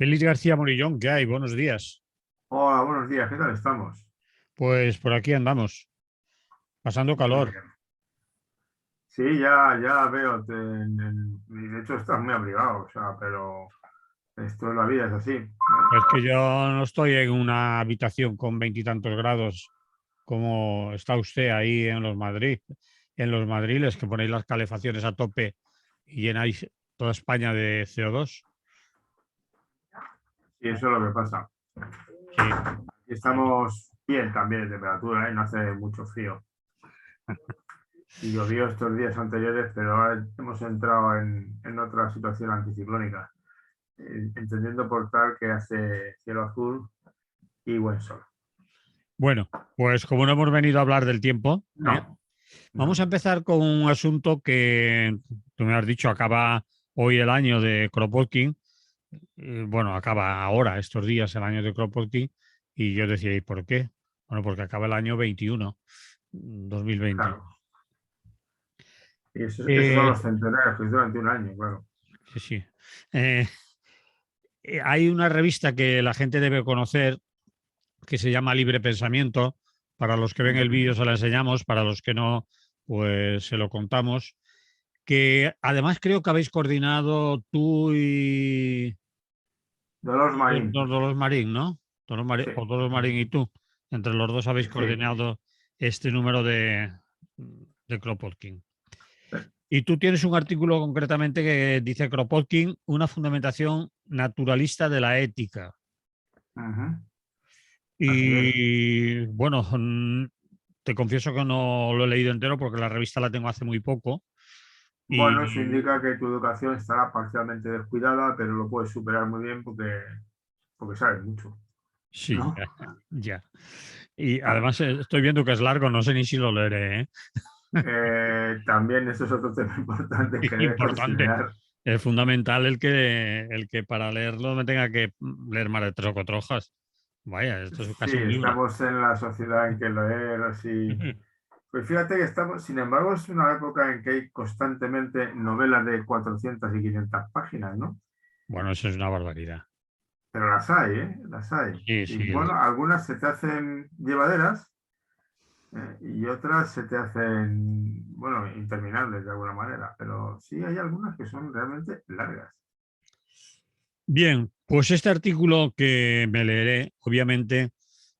Félix García Morillón, ¿qué hay? Buenos días. Hola, buenos días, ¿qué tal estamos? Pues por aquí andamos, pasando Muy calor. bien. Sí, ya veo, y de hecho estás muy abrigado, o sea, pero esto es la vida, es así. Es que yo no estoy en una habitación con veintitantos grados como está usted ahí en los Madriles, que ponéis las calefacciones a tope y llenáis toda España de CO2. Y eso es lo que pasa. Sí, Aquí estamos bien también de temperatura, ¿eh? No hace mucho frío. Y llovió estos días anteriores, pero ahora hemos entrado en otra situación anticiclónica, entendiendo por tal que hace cielo azul y buen sol. bueno, pues como no hemos venido a hablar del tiempo, No, vamos a no. empezar con un asunto que tú me has dicho, acaba hoy el año de Kropotkin. Bueno, acaba ahora, estos días, el año de Kropotkin, y yo decía, ¿y por qué? Bueno, porque acaba el año 21, 2020. Claro. Y esos son Eh, los centenarios, que es durante un año, claro. sí, sí. Eh, Hay una revista que la gente debe conocer que se llama Libre Pensamiento. Para los que ven el Ujú. vídeo se la enseñamos, para los que no, pues se lo contamos. Que además creo que habéis coordinado tú Dolores y Marín, Dolores Marín, ¿no? sí. O Dolores Marín y tú. Entre los dos habéis Sí. coordinado este número de Kropotkin. Y tú tienes un artículo concretamente que dice Kropotkin, una fundamentación naturalista de la ética. Ujú. Así es. Y bueno, te confieso que no lo he leído entero porque la revista la tengo hace muy poco. Bueno, eso Y indica que tu educación estará parcialmente descuidada, pero lo puedes superar muy bien porque sabes mucho, sí, ¿no? ya, ya. Y Claro. además estoy viendo que es largo, no sé ni si lo leeré, ¿eh? También eso es otro tema importante que debes Importante. considerar. Es fundamental el que para leerlo me tenga que leer más de tres o cuatro hojas. Vaya, esto es Sí, casi un libro. estamos en la sociedad en que leer así. Pues fíjate que estamos, sin embargo, es una época en que hay constantemente novelas de 400 y 500 páginas, ¿no? Bueno, eso es una barbaridad. Pero las hay, ¿eh? Las hay. Sí, Y sí. bueno, algunas se te hacen llevaderas, y otras se te hacen, bueno, interminables de alguna manera. Pero sí hay algunas que son realmente largas. Bien, pues este artículo que me leeré, obviamente,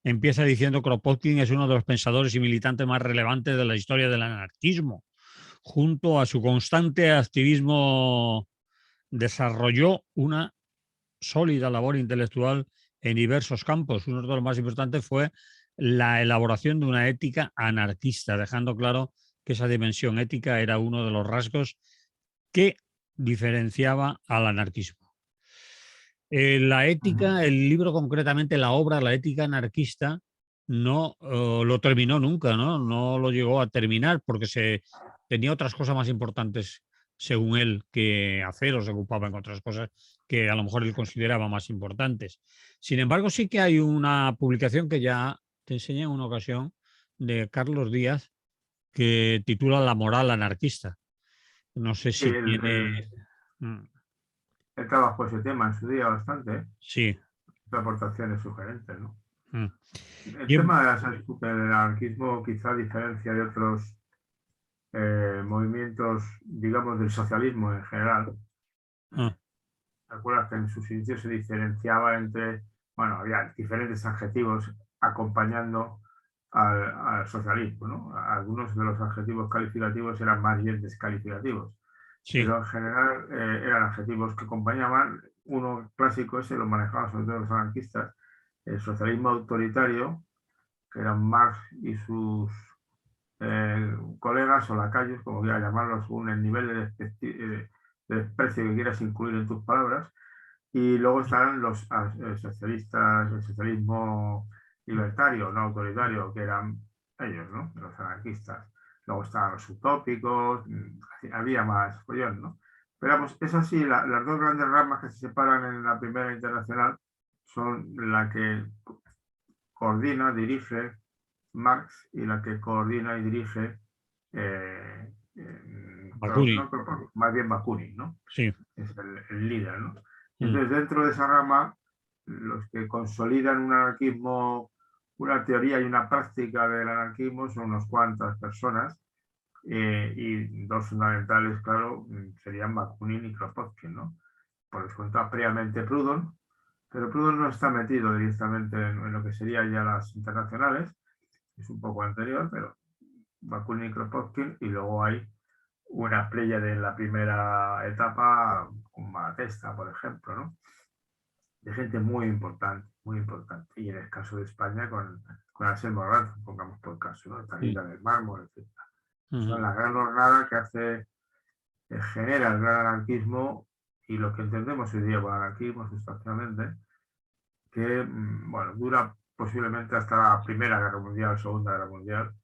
empieza diciendo que Kropotkin es uno de los pensadores y militantes más relevantes de la historia del anarquismo. Junto a su constante activismo, desarrolló una sólida labor intelectual en diversos campos. Uno de los más importantes fue la elaboración de una ética anarquista, dejando claro que esa dimensión ética era uno de los rasgos que diferenciaba al anarquismo. La Ujú. ética, el libro concretamente, la obra, la ética anarquista, no lo terminó nunca, ¿no? No lo llegó a terminar porque tenía otras cosas más importantes, según él, que hacer o se ocupaba en otras cosas que a lo mejor él consideraba más importantes. Sin embargo, sí que hay una publicación que ya te enseñé en una ocasión de Carlos Díaz que titula La moral anarquista. No sé Sí, si tiene... él trabajó ese tema en su día bastante, ¿eh? Sí. Aportaciones sugerentes, ¿no? Mm. El Bien. tema del anarquismo quizá a diferencia de otros movimientos, digamos, del socialismo en general. Ah, ¿Te acuerdas que en sus inicios se diferenciaba entre, bueno, había diferentes adjetivos acompañando al socialismo, ¿no? Algunos de los adjetivos calificativos eran más bien descalificativos, sí. pero en general eran adjetivos que acompañaban. Uno clásico, ese lo manejaban sobre todo los anarquistas, el socialismo autoritario, que eran Marx y sus colegas o lacayos, como quieras llamarlos, según el nivel de desprecio que quieras incluir en tus palabras. Y luego estarán los socialistas, el socialismo libertario, no autoritario, que eran ellos, ¿no? Los anarquistas. Luego estaban los utópicos, había más follón, ¿no? Pero vamos, es así, las dos grandes ramas que se separan en la primera internacional son la que coordina, dirige Marx y la que coordina y dirige, Bakunin, más bien Bakunin, ¿no? sí. Es el líder, ¿no? Entonces, dentro de esa rama, los que consolidan un anarquismo, una teoría y una práctica del anarquismo son unas cuantas personas, y dos fundamentales, claro, serían Bakunin y Kropotkin, ¿no? Por descontado previamente Proudhon, pero Proudhon no está metido directamente en lo que serían ya las internacionales, es un poco anterior, pero Bakunin y Kropotkin, y luego hay una playa de la primera etapa, con Malatesta, por ejemplo, ¿no? De gente muy importante, muy importante. Y en el caso de España, con Anselmo Alonso, pongamos por caso, ¿no? Talita del Mármol, etc. Son la gran jornada que hace, genera el gran anarquismo y lo que entendemos hoy día por anarquismo sustancialmente, que bueno, dura posiblemente hasta la Primera Guerra Mundial, Segunda Guerra Mundial.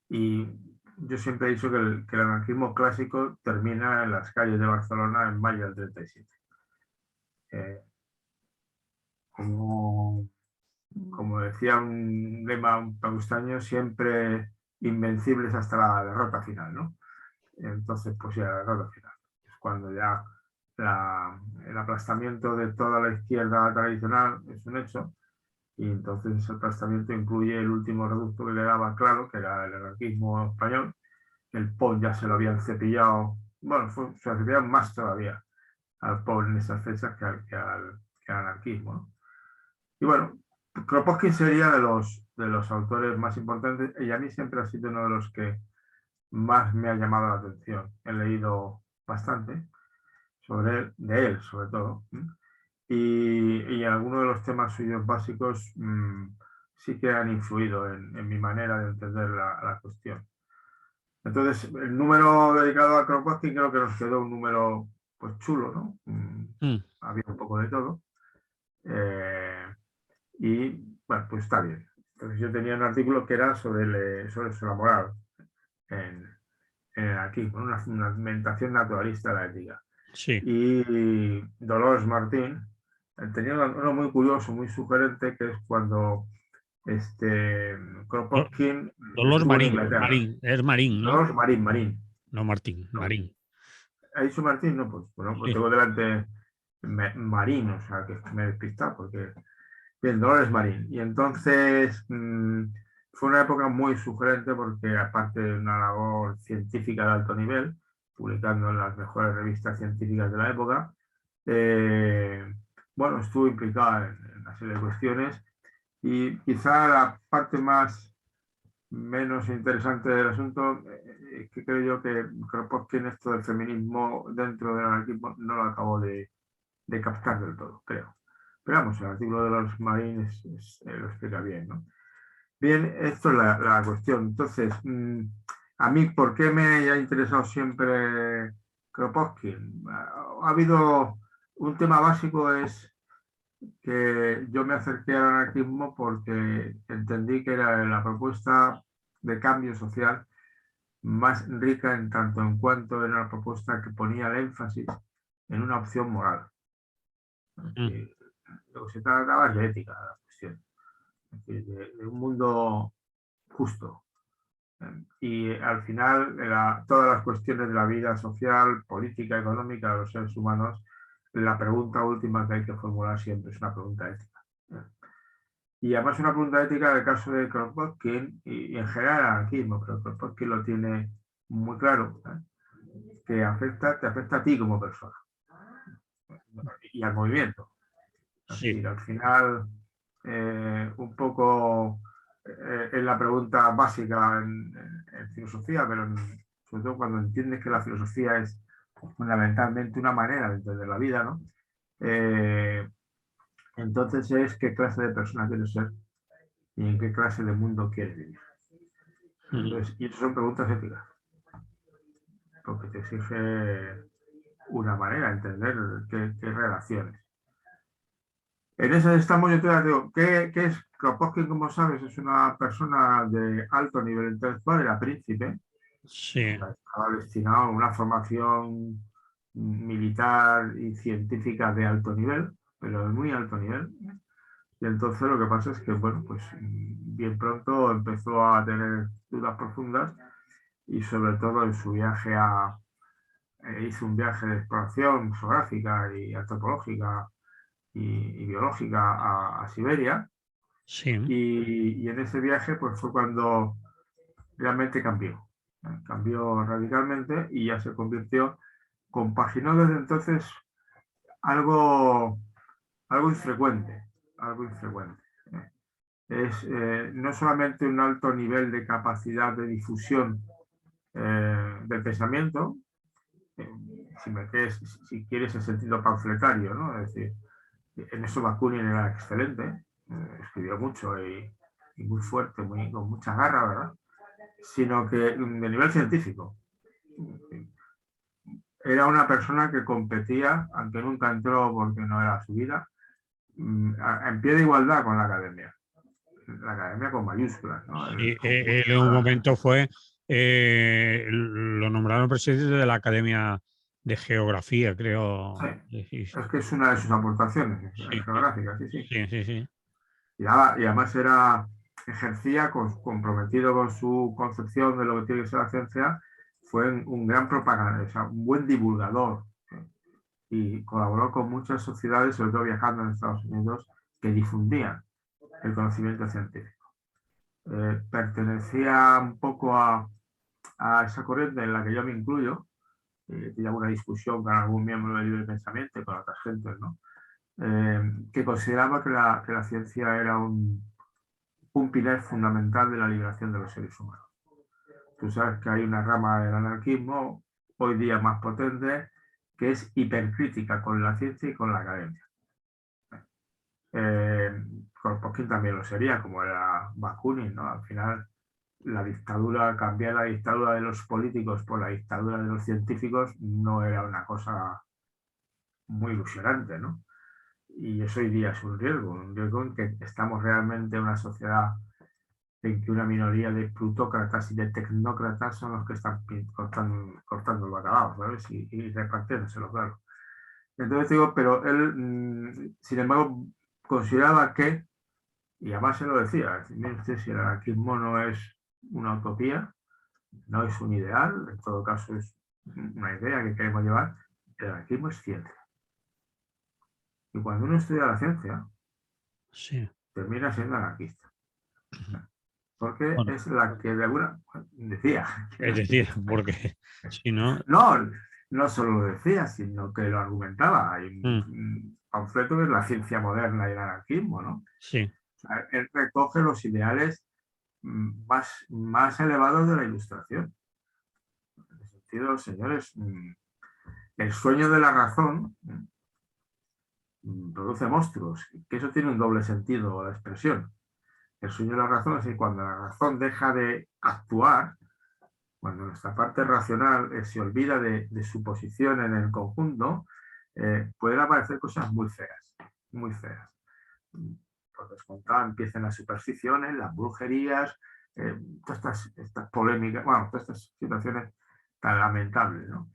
Y yo siempre he dicho que el anarquismo clásico termina en las calles de Barcelona en mayo del 37. Como decía un lema pagustaño, siempre invencibles hasta la derrota final, ¿no? Entonces, pues ya la derrota final. Es cuando ya el aplastamiento de toda la izquierda tradicional es un hecho, y entonces ese aplastamiento incluye el último reducto que le daba claro, que era el anarquismo español. El PON ya se lo habían cepillado, bueno, se lo cepillaron más todavía al PON en esas fechas que al anarquismo, ¿no? Y bueno, Kropotkin sería de los autores más importantes, y a mí siempre ha sido uno de los que más me ha llamado la atención. He leído bastante sobre él, de él sobre todo, y algunos de los temas suyos básicos sí que han influido en mi manera de entender la cuestión. Entonces, el número dedicado a Kropotkin creo que nos quedó un número pues chulo, ¿no? Había un poco de todo. Y bueno, pues está bien. Entonces yo tenía un artículo que era sobre la moral en el anarquismo, una fundamentación naturalista de la ética. Sí. Y Dolores Martín tenía uno muy curioso, muy sugerente, que es cuando Kropotkin Dolores estuvo en Marín, Inglaterra. es Marín, ¿no? Dolores Marín. No Martín, No, Marín. ¿ha dicho Martín? No, pues bueno, pues Sí. tengo delante Marín, o sea, que me he despistado porque... Bien, Dolores Marín. Y entonces fue una época muy sugerente porque aparte de una labor científica de alto nivel, publicando en las mejores revistas científicas de la época, bueno, estuvo implicada en una serie de cuestiones, y quizá la parte menos interesante del asunto es que creo yo que Kropotkin esto del feminismo dentro del anarquismo no lo acabó de captar del todo, creo. Pero vamos, el artículo de los marines lo explica bien, ¿no? Bien, esto es la cuestión. Entonces, a mí, ¿por qué me ha interesado siempre Kropotkin? Ha habido un tema básico, es que yo me acerqué al anarquismo porque entendí que era la propuesta de cambio social más rica en tanto en cuanto era una propuesta que ponía el énfasis en una opción moral. Lo que se trataba es de ética, la cuestión, de un mundo justo. Y al final, todas las cuestiones de la vida social, política, económica de los seres humanos, la pregunta última que hay que formular siempre es una pregunta ética. Y además una pregunta ética en el caso de Kropotkin y en general el anarquismo, pero Kropotkin lo tiene muy claro, que te afecta a ti como persona y al movimiento. Es decir, al final, un poco es la pregunta básica en filosofía, pero sobre todo cuando entiendes que la filosofía es fundamentalmente una manera de entender la vida, ¿no? Entonces es qué clase de persona quieres ser y en qué clase de mundo quieres vivir. Entonces, y eso son preguntas éticas, porque te exige una manera de entender qué relaciones. En eso estamos, yo te digo, ¿qué es Kropotkin? Como sabes, es una persona de alto nivel intelectual, era príncipe, Sí. estaba destinado a una formación militar y científica de alto nivel, pero de muy alto nivel. Y entonces lo que pasa es que, bueno, pues bien pronto empezó a tener dudas profundas, y sobre todo en su viaje a hizo un viaje de exploración geográfica y antropológica y biológica a Siberia. Sí. Y en ese viaje pues fue cuando realmente cambió. Cambió radicalmente y ya se convirtió, compaginó desde entonces algo, algo infrecuente, algo infrecuente. Es no solamente un alto nivel de capacidad de difusión del pensamiento, si quieres el sentido panfletario, ¿no? Es decir, en eso Bakunin era excelente, escribió mucho y muy fuerte, con mucha garra, ¿verdad? Sino que de nivel científico. Era una persona que competía, aunque nunca entró porque no era su vida, en pie de igualdad con la academia con mayúsculas, ¿no? Sí, él en un momento lo nombraron presidente de la Academia de Geografía, creo. Sí, es que es una de sus aportaciones Sí, geográficas, sí, sí. sí, sí, sí. Y además ejercía comprometido con su concepción de lo que tiene que ser la ciencia, fue un gran propaganda, o sea, un buen divulgador, y colaboró con muchas sociedades, sobre todo viajando en Estados Unidos, que difundían el conocimiento científico. Pertenecía un poco a esa corriente en la que yo me incluyo, tenía una discusión con algún miembro del Libre Pensamiento y con otras gentes, ¿no? Que consideraba que la ciencia era un pilar fundamental de la liberación de los seres humanos. Tú sabes que hay una rama del anarquismo, hoy día más potente, que es hipercrítica con la ciencia y con la academia. Kropotkin también lo sería, como era Bakunin, ¿no? Al final, cambiar la dictadura de los políticos por la dictadura de los científicos no era una cosa muy ilusionante, ¿no? Y eso hoy día es un riesgo en que estamos realmente en una sociedad en que una minoría de plutócratas y de tecnócratas son los que están cortando el bacalao, ¿sabes? Y repartiéndoselo, claro. Entonces digo, pero él, sin embargo, consideraba que, y además se lo decía, si el anarquismo no es una utopía, no es un ideal, en todo caso es una idea que queremos llevar, el anarquismo es ciencia. Y cuando uno estudia la ciencia, Sí. termina siendo anarquista. Porque Bueno, es la que de alguna decía. es decir, porque si no. No, no solo lo decía, sino que lo argumentaba. Hay Mm, un panfleto que es la ciencia moderna y el anarquismo, ¿no? sí, O sea, él recoge los ideales más elevados de la ilustración. En ese sentido, señores, el sueño de la razón produce monstruos, que eso tiene un doble sentido la expresión. El sueño de la razón es que cuando la razón deja de actuar, cuando nuestra parte racional se olvida de su posición en el conjunto, pueden aparecer cosas muy feas, muy feas. Por descontado empiezan las supersticiones, las brujerías, todas estas polémicas, bueno, todas estas situaciones tan lamentables, ¿no?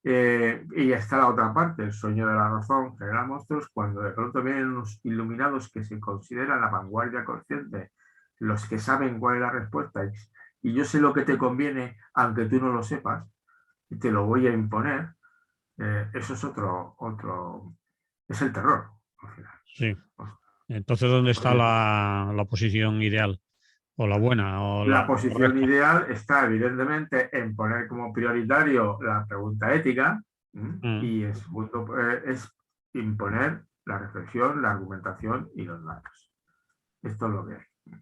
Y está la otra parte, el sueño de la razón genera monstruos, cuando de pronto vienen unos iluminados que se consideran la vanguardia consciente, los que saben cuál es la respuesta, y yo sé lo que te conviene, aunque tú no lo sepas, y te lo voy a imponer. Eso es es el terror, al final. sí. Entonces, ¿dónde está la posición ideal? ¿O la buena? ¿O La la posición correcta? ideal está evidentemente en poner como prioritario la pregunta ética, Mm, y el segundo es imponer la reflexión, la argumentación y los datos. Esto es lo que hay.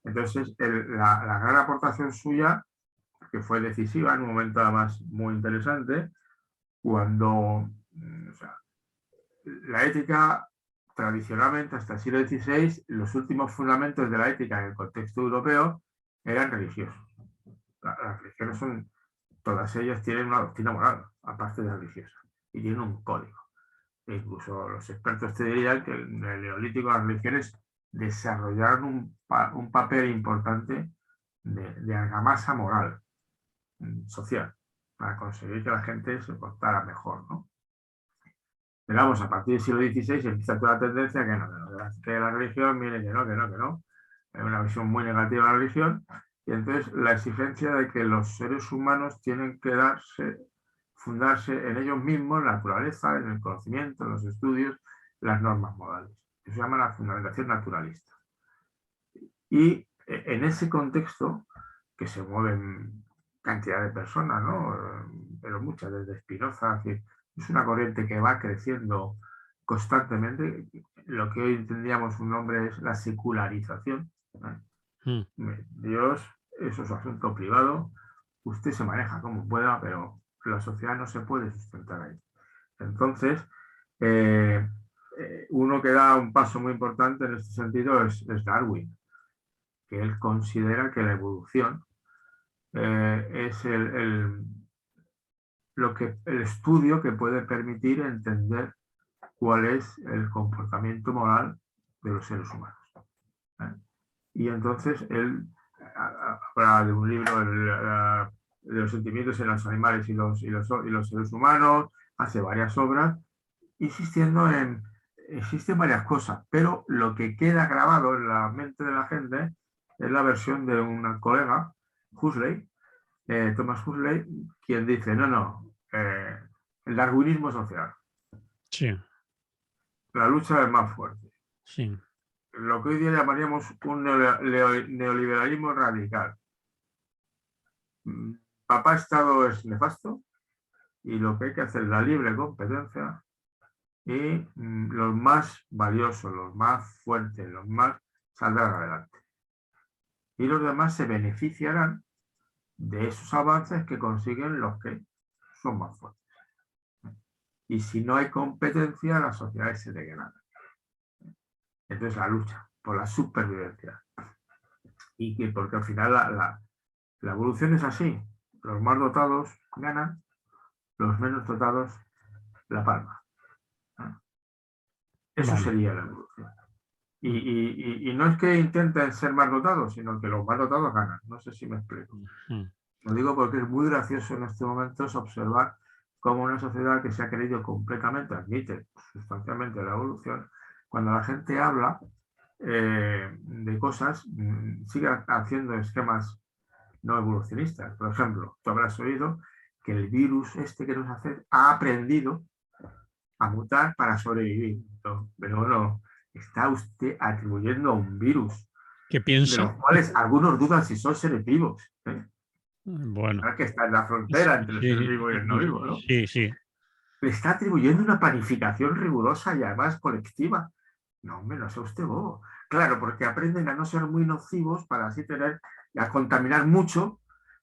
Entonces, la gran aportación suya, que fue decisiva en un momento además muy interesante, cuando o sea, la ética tradicionalmente hasta el siglo XVI, los últimos fundamentos de la ética en el contexto europeo eran religiosos. Las religiones son, todas ellas tienen una doctrina moral, aparte de religiosa, y tienen un código. E incluso los expertos te dirían que en el Neolítico las religiones desarrollaron un papel importante de argamasa moral, social, para conseguir que la gente se portara mejor, ¿no? Pero vamos, a partir del siglo XVI empieza toda la tendencia que la religión, mire, que no. Hay una visión muy negativa de la religión, y entonces la exigencia de que los seres humanos tienen que darse fundarse en ellos mismos, en la naturaleza, en el conocimiento, en los estudios, las normas morales. Eso se llama la fundamentación naturalista. Y en ese contexto, que se mueven cantidad de personas, ¿no? Pero muchas, desde Spinoza, es una corriente que va creciendo constantemente. Lo que hoy tendríamos un nombre es la secularización. Dios, eso es su asunto privado, usted se maneja como pueda, pero la sociedad no se puede sustentar ahí. Entonces, uno que da un paso muy importante en este sentido es Darwin, que él considera que la evolución es el estudio que puede permitir entender cuál es el comportamiento moral de los seres humanos. Y entonces él habla de un libro de los sentimientos en los animales y los seres humanos, hace varias obras, insistiendo existen varias cosas, pero lo que queda grabado en la mente de la gente es la versión de un colega, Huxley, Thomas Huxley, quien dice, el darwinismo social. Sí. La lucha es más fuerte. Sí. Lo que hoy día llamaríamos un neoliberalismo radical. Papá Estado es nefasto y lo que hay que hacer es la libre competencia y los más valiosos, los más fuertes, los más saldrán adelante. Y los demás se beneficiarán de esos avances que consiguen los que son más fuertes. Y si no hay competencia, las sociedades se degradan. Entonces la lucha por la supervivencia. Porque al final la evolución es así. Los más dotados ganan, los menos dotados la palma. Eso sería la evolución. Y no es que intenten ser más dotados, sino que los más dotados ganan. No sé si me explico. Lo digo porque es muy gracioso en estos momentos observar cómo una sociedad que se ha creído completamente, admite sustancialmente la evolución, cuando la gente habla de cosas, sigue haciendo esquemas no evolucionistas. Por ejemplo, tú habrás oído que el virus este que nos hace ha aprendido a mutar para sobrevivir. Pero no, está usted atribuyendo a un virus. ¿Qué piensa? De los cuales algunos dudan si son seres vivos. Bueno. Que está en la frontera entre el ser vivo y el no vivo, ¿no? Sí, sí. Le está atribuyendo una planificación rigurosa y además colectiva. No, hombre, no sea usted bobo. Claro, porque aprenden a no ser muy nocivos para así a contaminar mucho,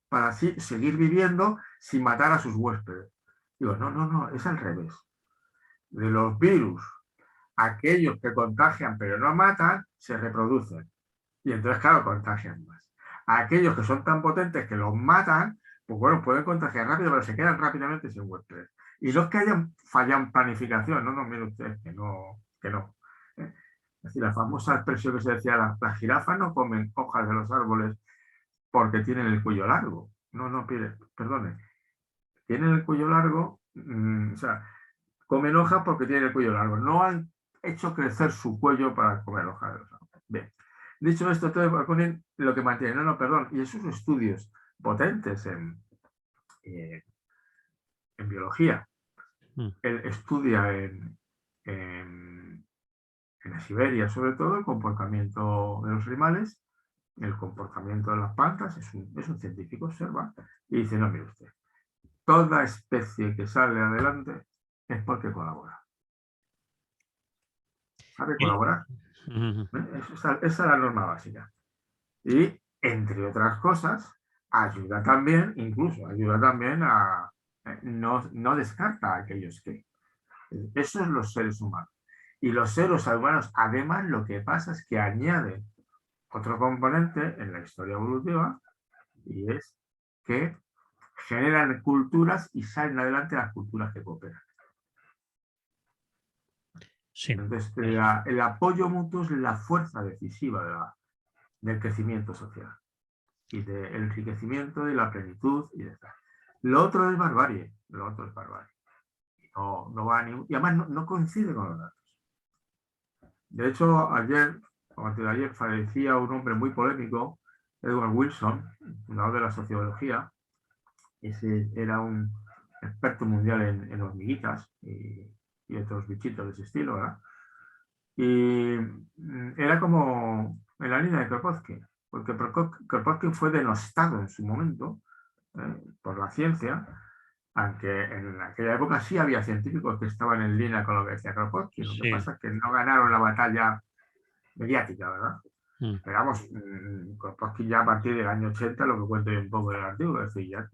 para así seguir viviendo sin matar a sus huéspedes. Digo, no, es al revés. De los virus, aquellos que contagian pero no matan, se reproducen. Y entonces, claro, contagian más. Aquellos que son tan potentes que los matan, pues bueno, pueden contagiar rápido, pero se quedan rápidamente sin huéspedes. Y los que hayan fallado en planificación, no, mire usted, que no. Es decir, la famosa expresión que se decía, las jirafas no comen hojas de los árboles porque tienen el cuello largo. No, perdone. Tienen el cuello largo, o sea, comen hojas porque tienen el cuello largo. No han hecho crecer su cuello para comer hojas de los árboles. Bien. Dicho esto, todo Bakunin lo que mantiene, y esos estudios potentes en biología, él estudia en la Siberia, sobre todo, el comportamiento de los animales, el comportamiento de las plantas, es un científico, observa, y dice, no, mire usted, toda especie que sale adelante es porque colabora. ¿Sabe colaborar? Esa es la norma básica. Y, entre otras cosas, ayuda también a... No descarta a aquellos que... Eso es los seres humanos. Y los seres humanos, además, lo que pasa es que añaden otro componente en la historia evolutiva, y es que generan culturas y salen adelante las culturas que cooperan. Sí. Entonces, el apoyo mutuo es la fuerza decisiva del crecimiento social y del enriquecimiento y la plenitud y de tal. Lo otro es barbarie. No va y además no coincide con los datos. De hecho, ayer o antes de ayer fallecía un hombre muy polémico, Edward Wilson, fundador de la sociología. Ese era un experto mundial en hormiguitas y otros bichitos de ese estilo, ¿verdad? Y era como en la línea de Kropotkin, porque Kropotkin fue denostado en su momento por la ciencia, aunque en aquella época sí había científicos que estaban en línea con lo que decía Kropotkin. Lo que Sí. pasa es que no ganaron la batalla mediática, ¿verdad? Mm. Pero vamos, Kropotkin ya a partir del año 80, lo que cuento yo un poco del artículo, es decir, ya,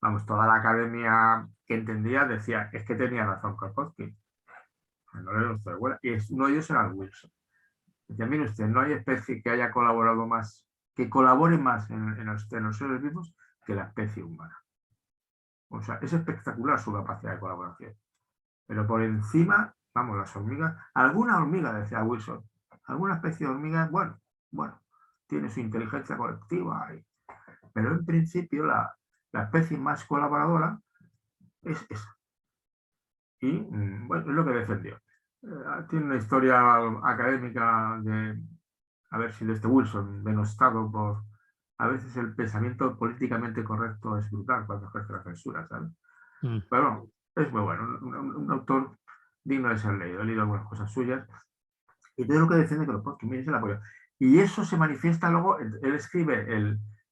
vamos, toda la academia que entendía decía, es que tenía razón Kropotkin. No le doy vuela. Y uno de ellos era el Wilson. Decía, mire usted, no hay especie que haya colaborado más, que colabore más en los seres vivos que la especie humana. O sea, es espectacular su capacidad de colaboración. Pero por encima, vamos, las hormigas, alguna hormiga, decía Wilson, alguna especie de hormiga, bueno, tiene su inteligencia colectiva, pero en principio la especie más colaboradora es esa. Y bueno, es lo que defendió. Tiene una historia académica de haber sido este Wilson denostado por... A veces el pensamiento políticamente correcto es brutal cuando ejerce la censura, ¿sabes? Mm. Pero bueno, es muy bueno, un autor digno de ser leído. He leído algunas cosas suyas y todo lo que defiende que los podcasts, mire, es el apoyo. Y eso se manifiesta luego, él escribe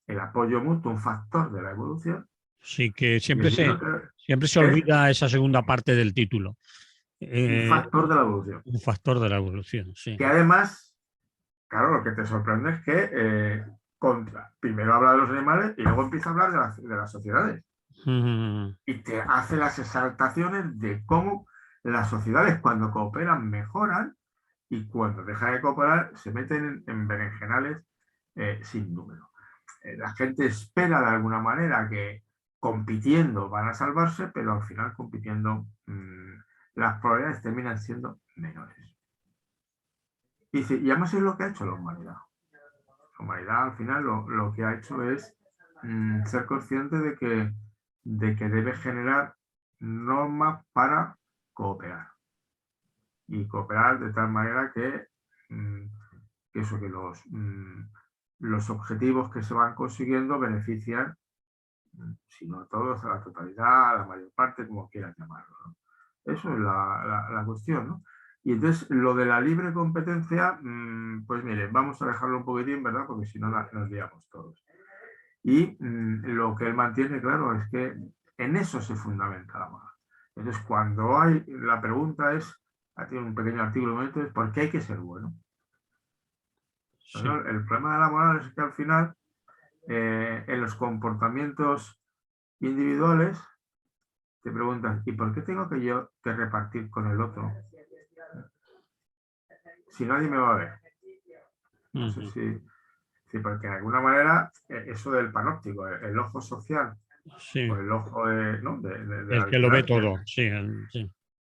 el apoyo mutuo, un factor de la evolución. Sí, que Y el libro siempre se es olvida esa segunda parte del título. un factor de la evolución. Un factor de la evolución, sí. Que además, claro, lo que te sorprende es que primero habla de los animales y luego empieza a hablar de las sociedades. Y te hace las exaltaciones de cómo las sociedades cuando cooperan mejoran y cuando dejan de cooperar se meten en berenjenales sin número. La gente espera de alguna manera que compitiendo van a salvarse, pero al final compitiendo las probabilidades terminan siendo menores. Y además es lo que ha hecho la humanidad. La humanidad al final lo que ha hecho es ser consciente de que debe generar normas para cooperar. Y cooperar de tal manera que los objetivos que se van consiguiendo benefician, si no todos, a la totalidad, a la mayor parte, como quieran llamarlo, ¿no? Eso es la cuestión, ¿no? Y entonces, lo de la libre competencia, pues mire, vamos a dejarlo un poquitín, ¿verdad? Porque si no nos liamos todos. Y lo que él mantiene, claro, es que en eso se fundamenta la moral. Entonces, cuando la pregunta es, tiene un pequeño artículo, es ¿por qué hay que ser bueno? Sí. Bueno, el problema de la moral es que al final, en los comportamientos individuales, te preguntas, ¿y por qué tengo yo que repartir con el otro si nadie me va a ver? No sé si porque de alguna manera eso del panóptico, el ojo social Sí. o el ojo ¿no? de El la que lo ve vigilancia, todo, sí, sí.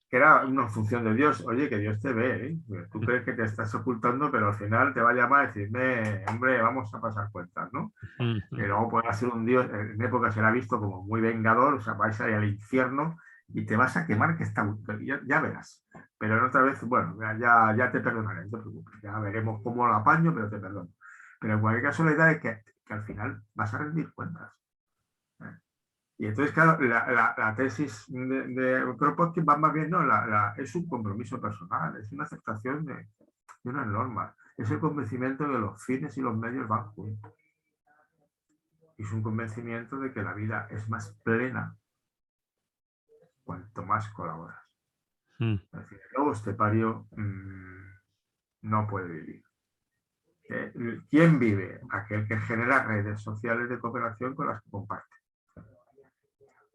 que era una función de Dios. Oye, que Dios te ve, ¿eh? Tú crees que te estás ocultando, pero al final te va a llamar y decirme, hombre, vamos a pasar cuentas, ¿no? Que luego pueda ser un Dios, en época se le ha visto como muy vengador, o sea, vais a ir al infierno y te vas a quemar, que ya verás. Pero en otra vez, bueno, ya te perdonaré, no te preocupes, ya veremos cómo lo apaño, pero te perdono. Pero en cualquier caso, la idea es que al final vas a rendir cuentas. Y entonces, claro, la tesis de Kropotkin va más bien, no, es un compromiso personal, es una aceptación de unas normas, es el convencimiento de que los fines y los medios van juntos. Y es un convencimiento de que la vida es más plena cuanto más colaboras. Es decir, el lobo estepario no puede vivir. ¿Quién vive? Aquel que genera redes sociales de cooperación con las que comparte.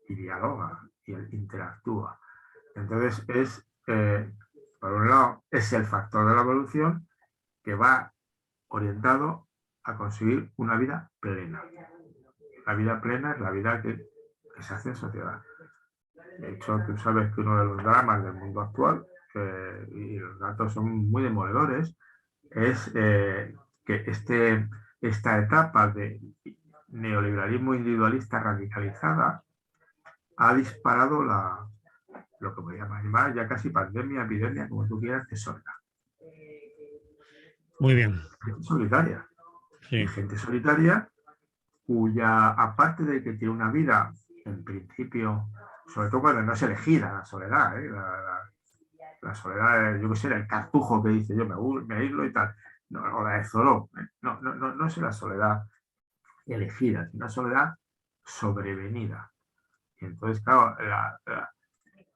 Y dialoga y interactúa. Entonces, por un lado, es el factor de la evolución que va orientado a conseguir una vida plena. La vida plena es la vida que se hace en sociedad. De hecho, tú sabes que uno de los dramas del mundo actual, y los datos son muy demoledores, es que esta etapa de neoliberalismo individualista radicalizada ha disparado lo que podríamos llamar ya casi pandemia, epidemia, como tú quieras, de soledad. Muy bien. Gente solitaria. Sí. Gente solitaria cuya, aparte de que tiene una vida, en principio, sobre todo cuando no es elegida la soledad, ¿eh? La soledad, yo qué sé, el cartujo que dice yo me aíslo y tal, no, o la de Zoró, ¿eh? No es la soledad elegida, es una soledad sobrevenida. Y entonces, claro,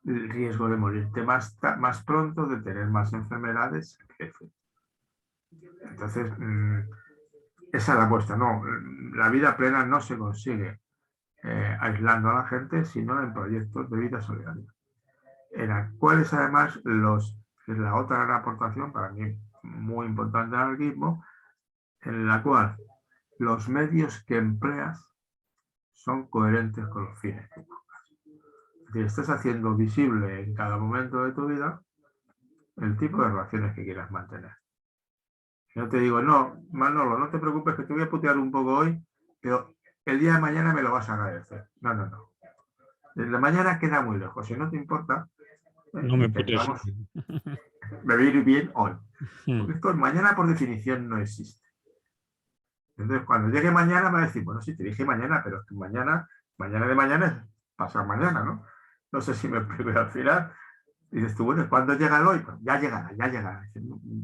el riesgo de morirte más pronto, de tener más enfermedades, crece. Entonces, esa es la apuesta. No, la vida plena no se consigue aislando a la gente, sino en proyectos de vida solidaria, en las cuales además es la otra gran aportación para mí muy importante del anarquismo, en la cual los medios que empleas son coherentes con los fines que buscas. Es decir, estás haciendo visible en cada momento de tu vida el tipo de relaciones que quieras mantener. Yo te digo, no, Manolo, no te preocupes que te voy a putear un poco hoy, pero el día de mañana me lo vas a agradecer. No. De la mañana queda muy lejos. Si no te importa, No me putes. intentamos vivir bien hoy. Porque esto mañana por definición no existe. Entonces, cuando llegue mañana me va a decir, bueno, sí, te dije mañana, pero es que mañana de mañana es pasar mañana, ¿no? No sé si me explico al final. Dices tú, bueno, ¿cuándo llega el hoy? Pues ya llegará.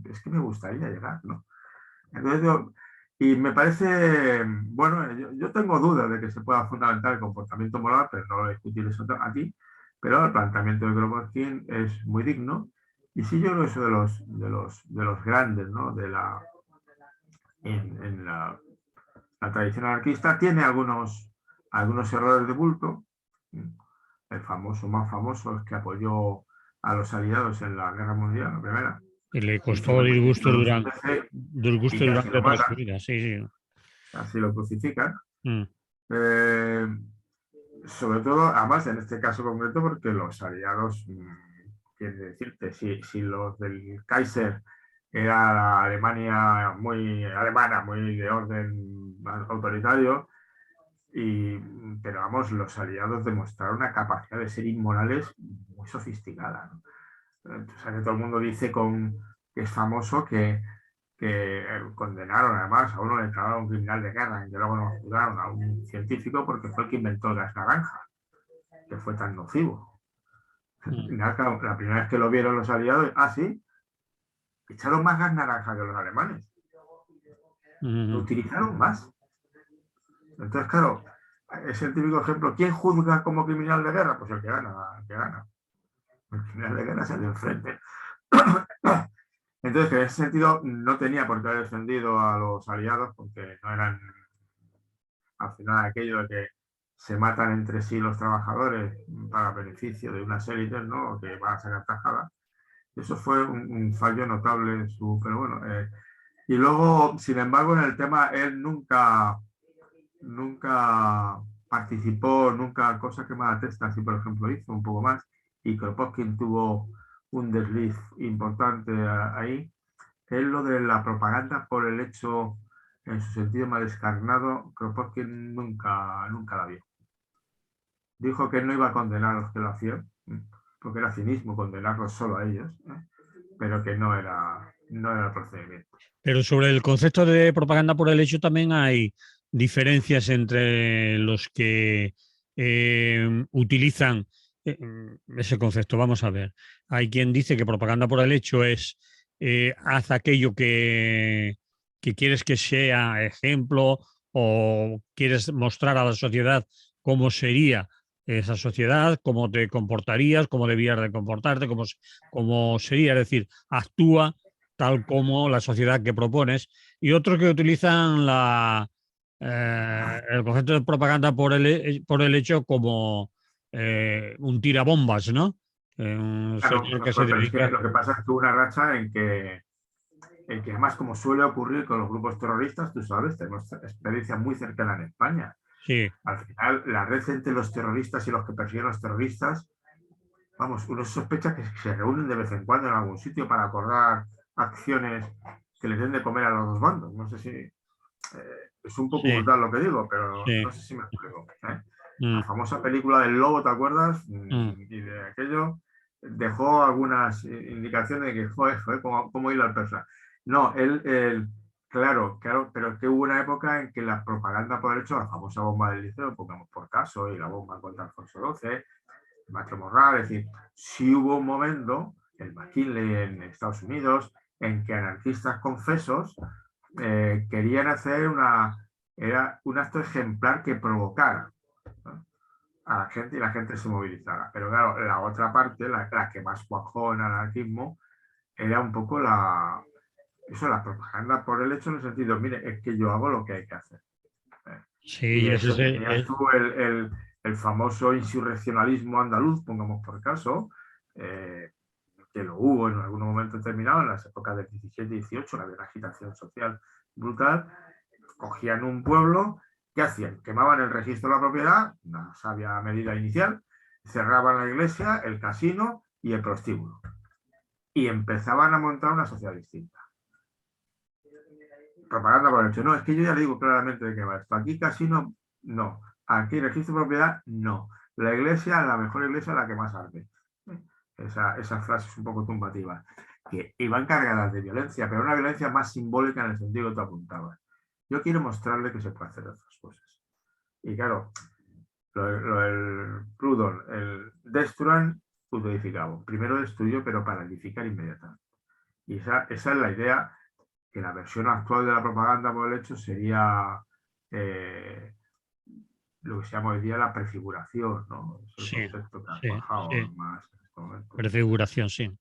Es que me gustaría llegar, ¿no? Entonces y me parece, bueno, yo tengo dudas de que se pueda fundamentar el comportamiento moral, pero no lo discutir eso aquí, pero el planteamiento de Kropotkin es muy digno, y sí yo creo eso de los grandes, ¿no? En la tradición anarquista tiene algunos errores de bulto. El más famoso es que apoyó a los aliados en la Guerra Mundial, la primera, Y le y se costó lo disgusto y casi durante lo toda su matan, vida. Sí, sí. casi lo crucifican. Mm. Eh, Sobre todo, además en este caso concreto, porque los aliados, quiere decirte, si los del Kaiser era la Alemania muy alemana, muy de orden autoritario, pero vamos, los aliados demostraron una capacidad de ser inmorales muy sofisticada, ¿no? O sea, que todo el mundo dice que es famoso que condenaron además a uno, le declararon un criminal de guerra, y que luego nos juzgaron a un científico porque fue el que inventó el gas naranja, que fue tan nocivo. Mm. La primera vez que lo vieron los aliados, sí, echaron más gas naranja que los alemanes, lo Mm. utilizaron más. Entonces, claro, es el típico ejemplo. ¿Quién juzga como criminal de guerra? Pues el que gana, el que gana. El criminal de guerra es el de enfrente. Entonces, en ese sentido, no tenía por qué haber defendido a los aliados, porque no eran, al final, aquello de que se matan entre sí los trabajadores para beneficio de unas élites, ¿no? Que van a sacar tajada. Eso fue un fallo notable en pero bueno. Y luego, sin embargo, en el tema, él nunca participó, nunca, cosa que más atesta, si por ejemplo hizo un poco más, y Kropotkin tuvo un desliz importante ahí, es lo de la propaganda por el hecho, en su sentido más descarnado. Kropotkin nunca la vio. Dijo que no iba a condenar a los que lo hacían, porque era cinismo condenarlos solo a ellos, pero que no era el procedimiento. Pero sobre el concepto de propaganda por el hecho también hay diferencias entre los que utilizan ese concepto. Vamos a ver. Hay quien dice que propaganda por el hecho es haz aquello que quieres que sea ejemplo o quieres mostrar a la sociedad cómo sería esa sociedad, cómo te comportarías, cómo debías de comportarte, cómo sería. Es decir, actúa tal como la sociedad que propones, y otros que utilizan el concepto de propaganda por el hecho como un tirabombas, ¿no? Un Claro, señor que se pero es que dedica. lo que pasa es que hubo una racha en que además, como suele ocurrir con los grupos terroristas, tú sabes, tenemos experiencia muy cercana en España. Sí, Al final, la red entre los terroristas y los que persiguen a los terroristas, vamos, uno sospecha que se reúnen de vez en cuando en algún sitio para acordar acciones que les den de comer a los dos bandos. No sé si es un poco sí, brutal lo que digo, pero sí. no sé si me explico. Mm, La famosa película del lobo, ¿te acuerdas? mm, Y de aquello dejó algunas indicaciones de que fue como hilo al persa. No, claro, pero es que hubo una época en que la propaganda por el hecho, la famosa bomba del liceo, pongamos por caso, y la bomba contra Alfonso XII, Macho Morral, es decir, sí hubo un momento, el McKinley en Estados Unidos, en que anarquistas confesos querían hacer era un acto ejemplar que provocara, ¿no?, a la gente, y la gente se movilizara. Pero claro, la otra parte, la que más cuajó en anarquismo, era un poco la propaganda por el hecho, en el sentido, mire, es que yo hago lo que hay que hacer. Sí, Y ese eso es tenías tú el famoso insurreccionalismo andaluz, pongamos por caso, eh, que lo hubo en algún momento determinado, en las épocas del 17 y 18, había una agitación social brutal. Cogían un pueblo, ¿qué hacían? Quemaban el registro de la propiedad, una sabia medida inicial, cerraban la iglesia, el casino y el prostíbulo. Y empezaban a montar una sociedad distinta. Propaganda por el hecho. No, es que yo ya le digo claramente de qué va esto. Aquí casino, no. Aquí registro de propiedad, no. La iglesia, la mejor iglesia, la que más arde. Esa frase es un poco tumbativa. Que iban cargadas de violencia, pero una violencia más simbólica en el sentido que tú apuntabas. Yo quiero mostrarle que se puede hacer otras cosas. Y claro, el Proudhon, el destruan, edificado. Primero destruyó, pero para edificar inmediatamente. Y esa es la idea, que la versión actual de la propaganda por el hecho sería lo que se llama hoy día la prefiguración, ¿no? Es el sí, concepto que ha sí, cuajado sí. más en este momento. Prefiguración, sí.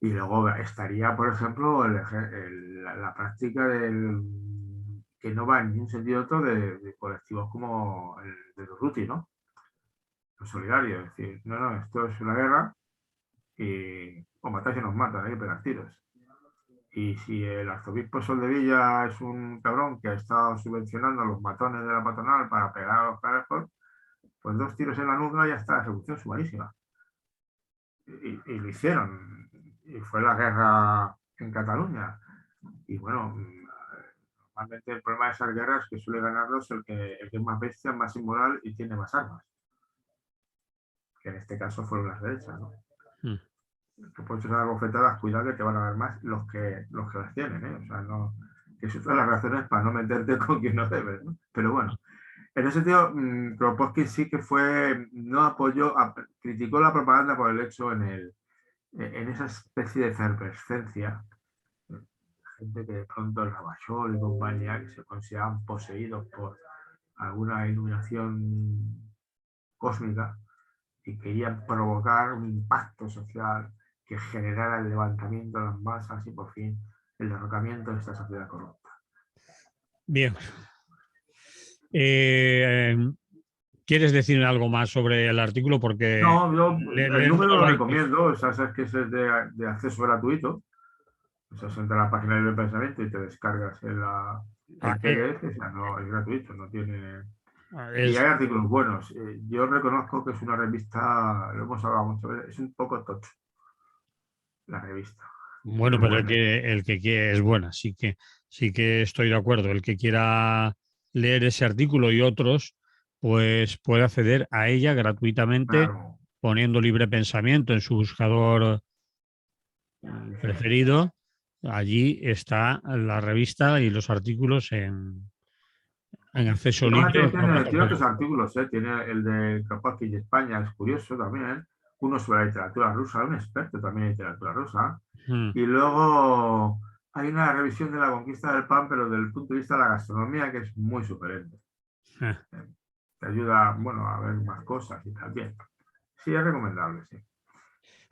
Y luego estaría, por ejemplo, la práctica que no va en ningún sentido otro de colectivos como el de Durruti, ¿no? Los solidarios, es decir, no, esto es una guerra y o matáis y nos matan, hay que pegar tiros. Y si el arzobispo Soldevilla es un cabrón que ha estado subvencionando a los matones de la patronal para pegar a los carajos, pues 2 tiros en la nuca y ya está, ejecución sumarísima. Y lo hicieron. Y fue la guerra en Cataluña. Y bueno, normalmente el problema de esas guerras es que suele ganarlos el que es más bestia, más inmoral y tiene más armas. Que en este caso fueron las derechas, ¿no? Mm. Que puedes usar bofetadas, cuidado que te van a dar más los que las tienen, ¿eh? O sea, no, que eso es las razones para no meterte con quien no debes, ¿no? Pero bueno, en ese sentido, Kropotkin sí que no apoyó, criticó la propaganda por el hecho en esa especie de efervescencia, gente que de pronto el Ravachol y compañía, que se consideraban poseídos por alguna iluminación cósmica y querían provocar un impacto social que generara el levantamiento de las masas y por fin el derrocamiento de esta sociedad corrupta. Bien. ¿Quieres decir algo más sobre el artículo? Porque No, yo el número lo leértelo ahí. recomiendo, o sea, sabes que es de acceso gratuito, o sea, entra a la página de pensamiento y te descargas Ah, el PDF, o sea, no, es gratuito, no tiene... Y es, hay artículos buenos. Yo reconozco que es una revista, lo hemos hablado muchas veces, es un poco tocho la revista, bueno, es pero buena. el que quiere es buena, sí que estoy de acuerdo. El que quiera leer ese artículo y otros, pues puede acceder a ella gratuitamente Claro, poniendo libre pensamiento en su buscador sí. preferido. Allí está la revista y los artículos en acceso Y ahora libre en formato tiene otros PDF. artículos, ¿eh? Tiene el de Kropotkin y España, es curioso también. Uno sobre la literatura rusa, un experto también en literatura rusa. Mm, Y luego hay una revisión de la conquista del pan, pero desde el punto de vista de la gastronomía, que es muy sugerente. eh. Te ayuda, bueno, a ver más cosas y tal. Bien. Sí, es recomendable, sí.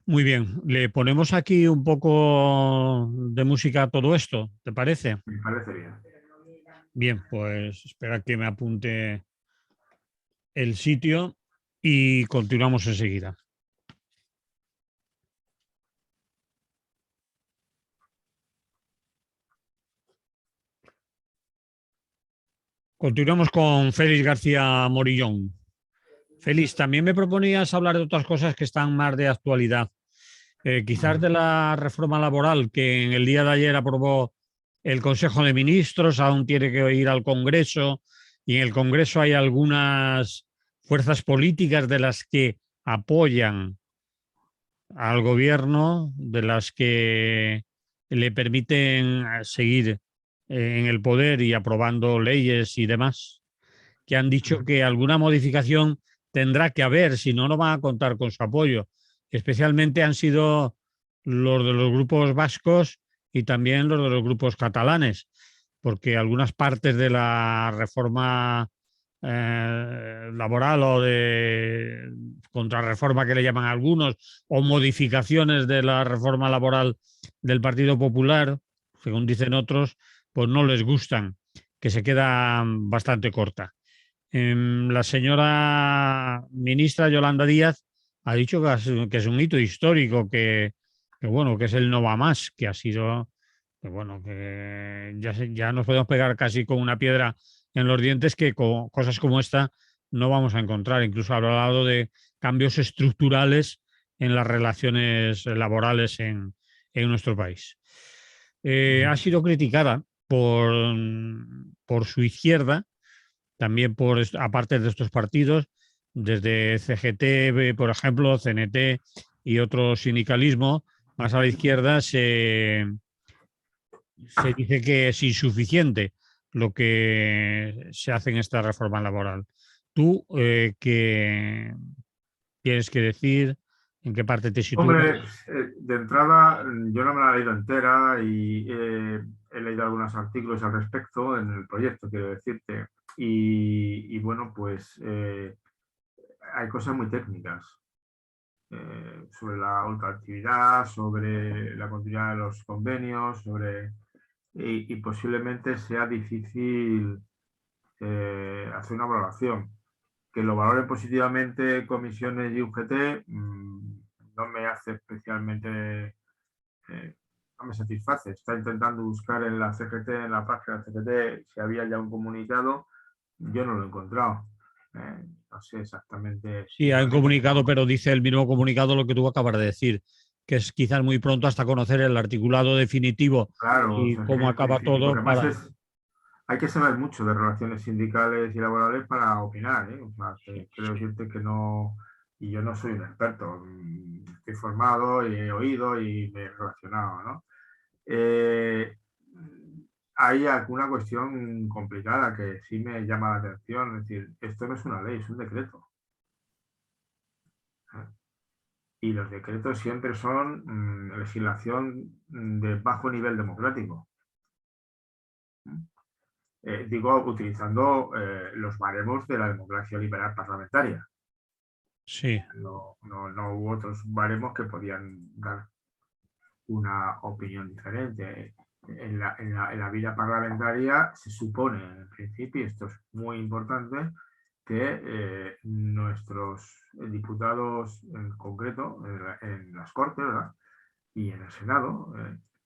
Muy bien, le ponemos aquí un poco de música a todo esto, ¿te parece? Me parece bien. Bien, pues espera que me apunte el sitio y continuamos enseguida. Continuamos con Félix García Morillón. Félix, también me proponías hablar de otras cosas que están más de actualidad. Quizás de la reforma laboral que en el día de ayer aprobó el Consejo de Ministros, aún tiene que ir al Congreso y en el Congreso hay algunas fuerzas políticas de las que apoyan al gobierno, de las que le permiten seguir en el poder y aprobando leyes y demás, que han dicho que alguna modificación tendrá que haber, si no, no van a contar con su apoyo. Especialmente han sido los de los grupos vascos y también los de los grupos catalanes, porque algunas partes de la reforma laboral o de contrarreforma que le llaman algunos, o modificaciones de la reforma laboral del Partido Popular, según dicen otros, pues no les gustan, que se queda bastante corta. La señora ministra Yolanda Díaz ha dicho que es un hito histórico, bueno, que es el no va más, que ha sido, que bueno, que ya nos podemos pegar casi con una piedra en los dientes, que con cosas como esta no vamos a encontrar. Incluso ha hablado de cambios estructurales en las relaciones laborales en nuestro país. Ha sido criticada por su izquierda, también aparte de estos partidos, desde CGT, por ejemplo, CNT y otro sindicalismo, más a la izquierda, se dice que es insuficiente lo que se hace en esta reforma laboral. ¿Tú qué tienes que decir? ¿En qué parte te sitúas? Hombre, de entrada, yo no me la he leído entera y he leído algunos artículos al respecto en el proyecto, quiero decirte. Y bueno, pues hay cosas muy técnicas sobre la ultraactividad, sobre la continuidad de los convenios, y posiblemente sea difícil hacer una valoración. Que lo valoren positivamente comisiones y UGT no me hace especialmente, no me satisface. Está intentando buscar en la CGT, en la página de CGT, si había ya un comunicado. Yo no lo he encontrado. No sé exactamente Sí, si lo hay un han hecho o comunicado, no. pero dice el mismo comunicado lo que tú acabas de decir, que es quizás muy pronto hasta conocer el articulado definitivo Claro, o y sea, cómo acaba todo porque además para... hay que saber mucho de relaciones sindicales y laborales para opinar, ¿eh? O sea, quiero decirte que no, y yo no soy un experto, estoy formado y he oído y me he relacionado, ¿no? Eh, hay alguna cuestión complicada que sí me llama la atención, es decir, esto no es una ley, es un decreto. Y los decretos siempre son legislación de bajo nivel democrático. Digo, utilizando los baremos de la democracia liberal parlamentaria. Sí, No hubo otros baremos que podían dar una opinión diferente. En la vida parlamentaria se supone, en principio, y esto es muy importante, que nuestros diputados, en concreto, en las Cortes, ¿verdad? Y en el Senado,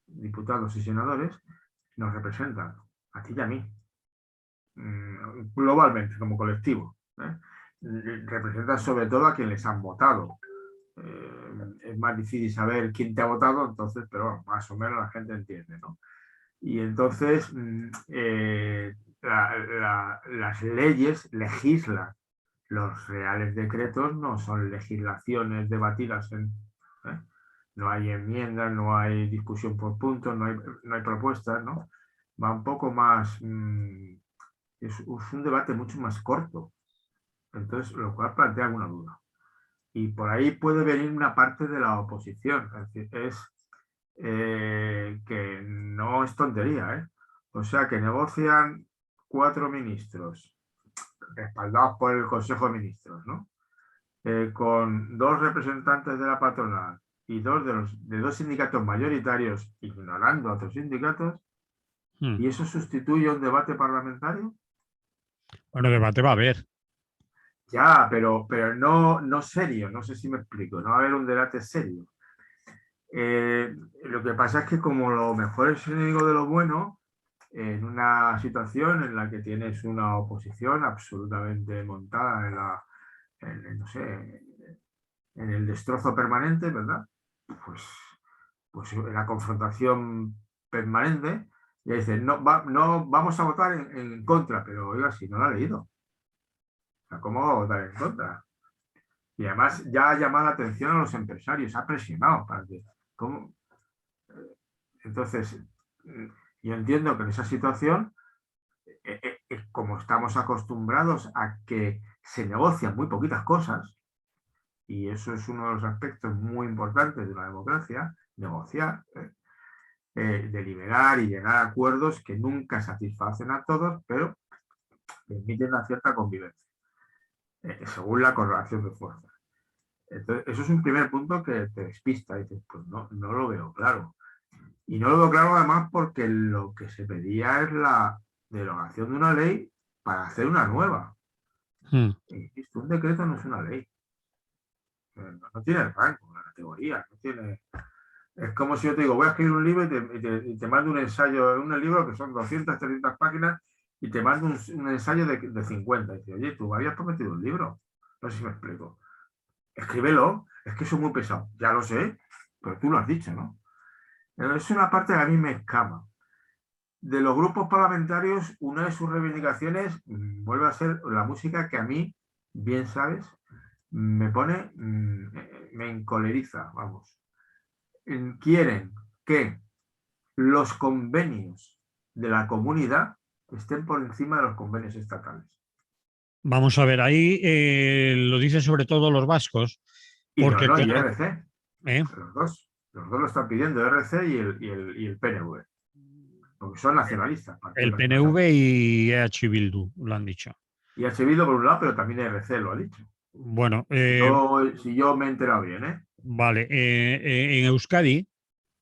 diputados y senadores, nos representan, a ti y a mí, globalmente, como colectivo. Representan sobre todo a quien les han votado. Es más difícil saber quién te ha votado, entonces, pero bueno, más o menos la gente entiende, ¿no? Y entonces las leyes legislan, los reales decretos no son legislaciones debatidas ¿eh? No hay enmiendas, no hay discusión por puntos, no hay propuestas, ¿no? Va un poco más, es un debate mucho más corto, entonces lo cual plantea alguna duda. Y por ahí puede venir una parte de la oposición, es decir, que no es tontería, ¿eh? O sea, que negocian 4 ministros, respaldados por el Consejo de Ministros, ¿no? Con 2 representantes de la patronal y de 2 sindicatos mayoritarios, ignorando a otros sindicatos, ¿y eso sustituye un debate parlamentario? bueno, debate va a haber. Ya, pero no serio, no sé si me explico, no va a haber un debate serio. Lo que pasa es que como lo mejor es enemigo de lo bueno, en una situación en la que tienes una oposición absolutamente montada no sé, en el destrozo permanente, ¿verdad? Pues, pues en la confrontación permanente, y dicen, no vamos a votar en contra, pero oiga, si no lo ha leído, o sea, ¿cómo va a votar en contra? Y además ya ha llamado la atención a los empresarios, ha presionado para que, ¿cómo? Entonces, yo entiendo que en esa situación, como estamos acostumbrados a que se negocian muy poquitas cosas, y eso es uno de los aspectos muy importantes de una democracia, negociar, deliberar y llegar a acuerdos que nunca satisfacen a todos, pero permiten una cierta convivencia, según la correlación de fuerzas. Entonces, eso es un primer punto que te despista, y dices, pues no, no lo veo claro. Y no lo veo claro además porque lo que se pedía es la derogación de una ley para hacer una nueva. Insisto, un decreto no es una ley. No tiene el rango, la categoría, no tiene... Es como si yo te digo, voy a escribir un libro y te mando un ensayo, un libro que son 200, 300 páginas, y te mando un ensayo de 50. Y dice, oye, tú me habías prometido un libro. No sé si me explico. Escríbelo, es que eso es muy pesado. Ya lo sé, pero tú lo has dicho, ¿no? Pero es una parte que a mí me escama. De los grupos parlamentarios, una de sus reivindicaciones vuelve a ser la música que a mí, bien sabes, me pone, me encoleriza, vamos. Quieren que los convenios de la comunidad estén por encima de los convenios estatales. Vamos a ver, ahí lo dicen sobre todo los vascos, Y no, porque no, y claro, RC, ¿eh? los dos lo están pidiendo, RC y el PNV, porque son nacionalistas, El partidos nacionalistas. PNV y EH Bildu lo han dicho. Y ha servido por un lado, pero también RC lo ha dicho. Bueno, Si yo me he enterado bien, ¿eh? vale, en Euskadi,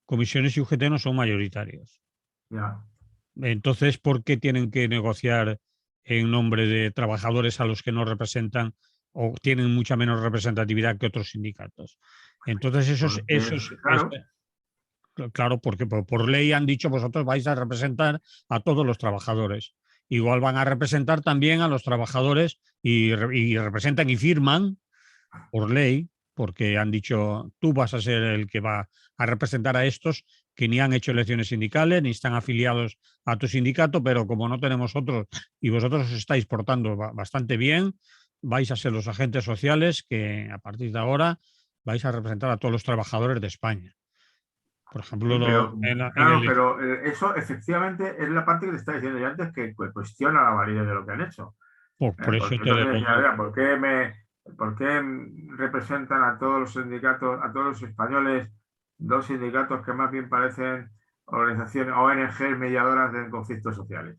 comisiones y UGT no son mayoritarios. Ya. Entonces, ¿por qué tienen que negociar en nombre de trabajadores a los que no representan o tienen mucha menos representatividad que otros sindicatos? Entonces, Porque, claro, claro, porque por ley han dicho vosotros vais a representar a todos los trabajadores. Igual van a representar también a los trabajadores y representan y firman por ley, porque han dicho tú vas a ser el que va a representar a estos que ni han hecho elecciones sindicales, ni están afiliados a tu sindicato, pero como no tenemos otros y vosotros os estáis portando bastante bien, vais a ser los agentes sociales que a partir de ahora vais a representar a todos los trabajadores de España. Por ejemplo, pero, en claro, el, pero eso efectivamente es la parte que te estaba diciendo yo antes que cuestiona la validez de lo que han hecho. por eso Porque te entonces decía, digo, "Oiga, ¿por qué representan a todos los sindicatos, a todos los españoles, dos sindicatos que más bien parecen organizaciones, ONG mediadoras de conflictos sociales?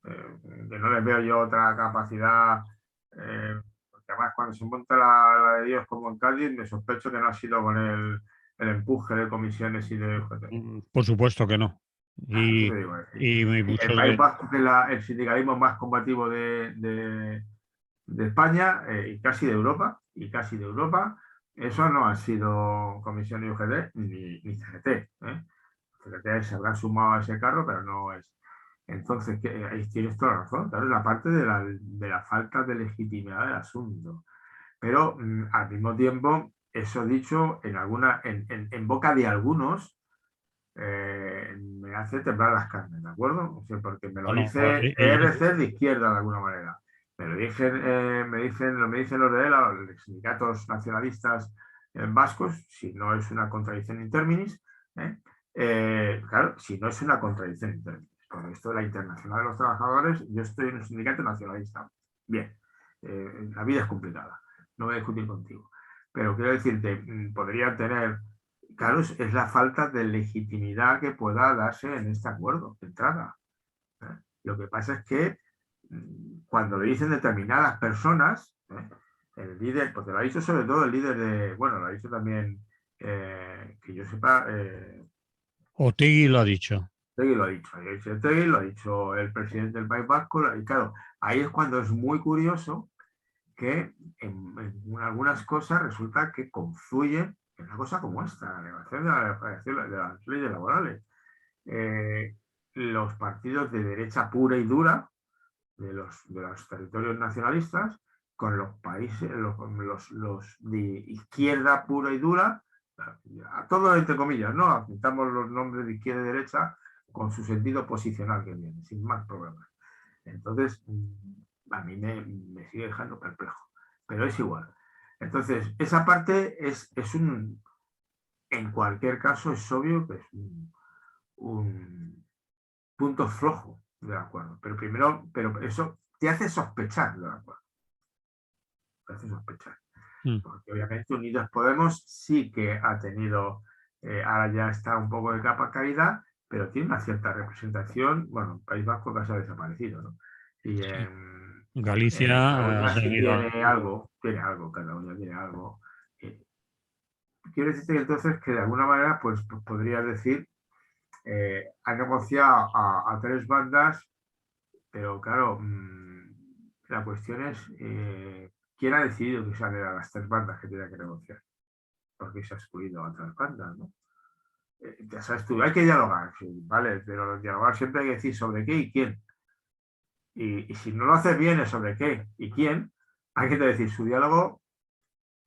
Que no les veo yo otra capacidad, porque además cuando se monta la de Dios como en Cádiz, me sospecho que no ha sido con el empuje de comisiones y de UGT. por supuesto que no. ¿Qué Y, te digo? Es decir, y el muchos País de, Vasco, que es el sindicalismo más combativo de España y casi de Europa, eso no ha sido Comisión y UGT ni CGT. CGT se habrá sumado a ese carro, pero no es. Entonces, ahí tienes toda la razón. Claro, es la parte de la falta de legitimidad del asunto. Pero al mismo tiempo, eso dicho en boca de algunos, me hace temblar las carnes, ¿de acuerdo? O sea, porque me lo bueno, dice ERC de izquierda de alguna manera. Me dicen los de ELA, los sindicatos nacionalistas vascos, si no es una contradicción in terminis, ¿eh? Claro, si no es una contradicción in terminis. Por esto de la Internacional de los Trabajadores, yo estoy en un sindicato nacionalista. Bien, la vida es complicada, no voy a discutir contigo. Pero quiero decirte, podrían tener. Claro, es la falta de legitimidad que pueda darse en este acuerdo de entrada. Lo que pasa es que cuando le dicen determinadas personas, el líder, porque lo ha dicho sobre todo el líder bueno, lo ha dicho también, que yo sepa, Otegi lo ha dicho. Tegui lo ha dicho, Tegui, lo ha dicho el presidente del País Vasco, y claro, ahí es cuando es muy curioso que en algunas cosas resulta que confluyen en una cosa como esta, la negación de las leyes laborales. Eh, los partidos de derecha pura y dura de los territorios nacionalistas con los países, los de izquierda pura y dura, a todo entre comillas, ¿no? Apuntamos los nombres de izquierda y derecha con su sentido posicional que viene, sin más problemas. Entonces, a mí me sigue dejando perplejo, pero es igual. Entonces, esa parte en cualquier caso, es obvio que es un punto flojo del acuerdo. Pero eso te hace sospechar del acuerdo. Parece sospechar. Mm. Porque obviamente Unidos Podemos sí que ha tenido, ahora ya está un poco de capa caída, pero tiene una cierta representación. Bueno, en País Vasco casi ha desaparecido, ¿no? Y Sí. en Galicia Cataluña se ha sí ido. tiene algo, Cataluña tiene algo. Eh, Quiero decirte que entonces que de alguna manera, pues podrías decir, ha negociado a tres bandas, pero claro, la cuestión es quién ha decidido que sean las tres bandas que tiene que negociar, porque se ha excluido a otras bandas, ¿no? Ya sabes tú, hay que dialogar, sí, ¿vale? Pero dialogar siempre hay que decir sobre qué y quién. Y si no lo haces bien es sobre qué y quién, hay que decir su diálogo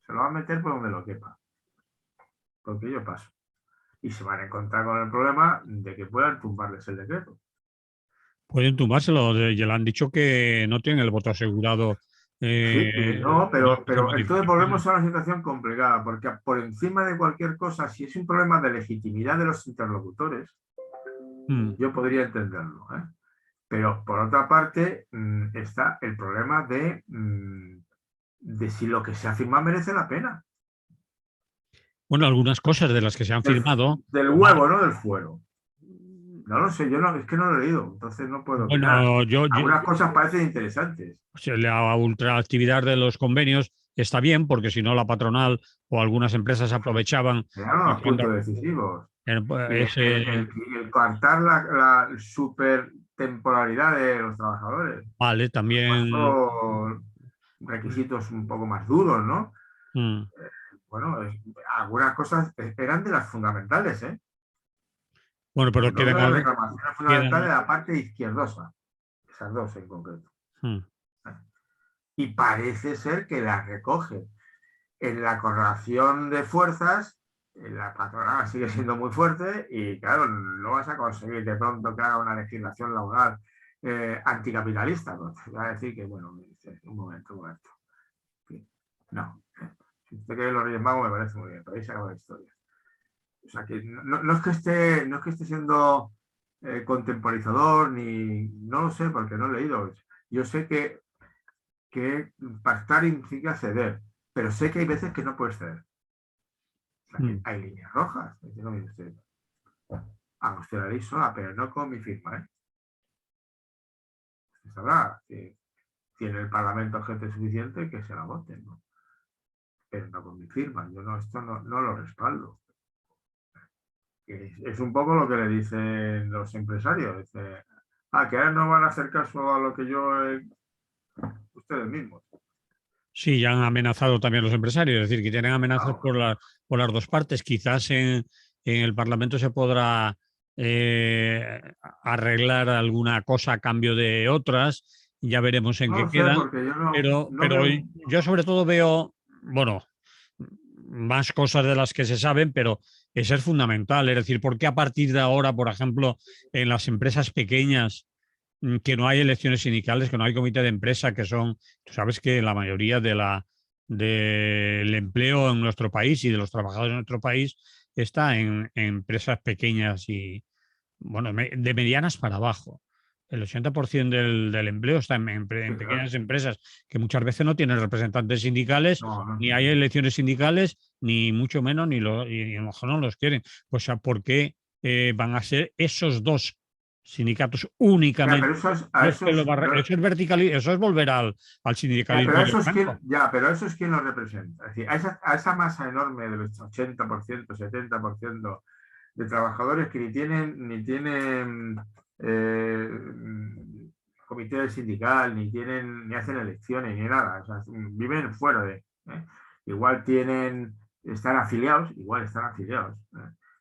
se lo va a meter por donde lo quepa, porque yo paso. Y se van a encontrar con el problema de que puedan tumbarles el decreto. Pueden tumbárselo. Ya le han dicho que no tienen el voto asegurado. Sí, no, Los que se pero entonces manifiesten. volvemos a una situación complicada, porque por encima de cualquier cosa, si es un problema de legitimidad de los interlocutores, Mm. yo podría entenderlo, ¿eh? Pero por otra parte está el problema de si lo que se ha firmado merece la pena. Bueno, algunas cosas de las que se han Del, firmado. del huevo, no del fuero. No lo sé, yo no, es que no lo he leído, entonces no puedo opinar. Bueno, Algunas cosas parecen interesantes. la ultraactividad de los convenios está bien, porque si no la patronal o algunas empresas aprovechaban Eran y los cuando puntos decisivos. Y ese el coartar la super temporalidad de los trabajadores. vale también. Puesto requisitos un poco más duros, ¿no? Mm. Bueno, algunas cosas eran de las fundamentales, ¿eh? Bueno, pero Dos de quedan, las reclamaciones fundamentales quedan. de la parte izquierdosa, esas dos en concreto. Mm. Y parece ser que las recoge en la correlación de fuerzas. La patronal sigue siendo muy fuerte y claro, no vas a conseguir de pronto que haga una legislación laboral anticapitalista. Pues, te va a decir que, bueno, un momento, un momento. No. Si usted quiere los Reyes Magos me parece muy bien, pero ahí se acaba la historia. O sea que no es que esté siendo contemporizador, ni no lo sé porque no he leído. Yo sé que pactar implica ceder, pero sé que hay veces que no puedes ceder. O sea que Mm. hay líneas rojas. No, usted, haga usted la ley sola, pero no con mi firma. Usted sabrá que tiene el Parlamento gente suficiente que se la voten, ¿no? Pero no con mi firma. Yo no, esto no lo respaldo. Es un poco lo que le dicen los empresarios. Dice, que ahora no van a hacer caso a lo que ustedes mismos. Sí, ya han amenazado también los empresarios, es decir, que tienen amenazas Claro, por las dos partes. Quizás en el Parlamento se podrá eh, arreglar alguna cosa a cambio de otras, ya veremos en no qué lo sé, quedan, porque yo no pero veo. yo sobre todo veo, bueno, más cosas de las que se saben, pero eso es fundamental. Es decir, ¿por qué a partir de ahora, por ejemplo, en las empresas pequeñas, que no hay elecciones sindicales, que no hay comité de empresa, que son, tú sabes que la mayoría del empleo en nuestro país y de los trabajadores en nuestro país está en empresas pequeñas y, bueno, de medianas para abajo. El 80% del empleo está Sí, en claro. pequeñas empresas que muchas veces no tienen representantes sindicales, No, no, ni hay elecciones sindicales, ni mucho menos, y a lo mejor no los quieren. O sea, ¿por qué van a ser esos dos sindicatos ya, únicamente? pero eso es, a Los que esos, eso es eso es volver al ya, pero sindicalismo de Franco. pero eso es quien lo representa. Es decir, a esa masa enorme del 80%, 70% de trabajadores que ni tienen eh, comité sindical, ni hacen elecciones, ni nada. O sea, viven fuera de. Igual están afiliados,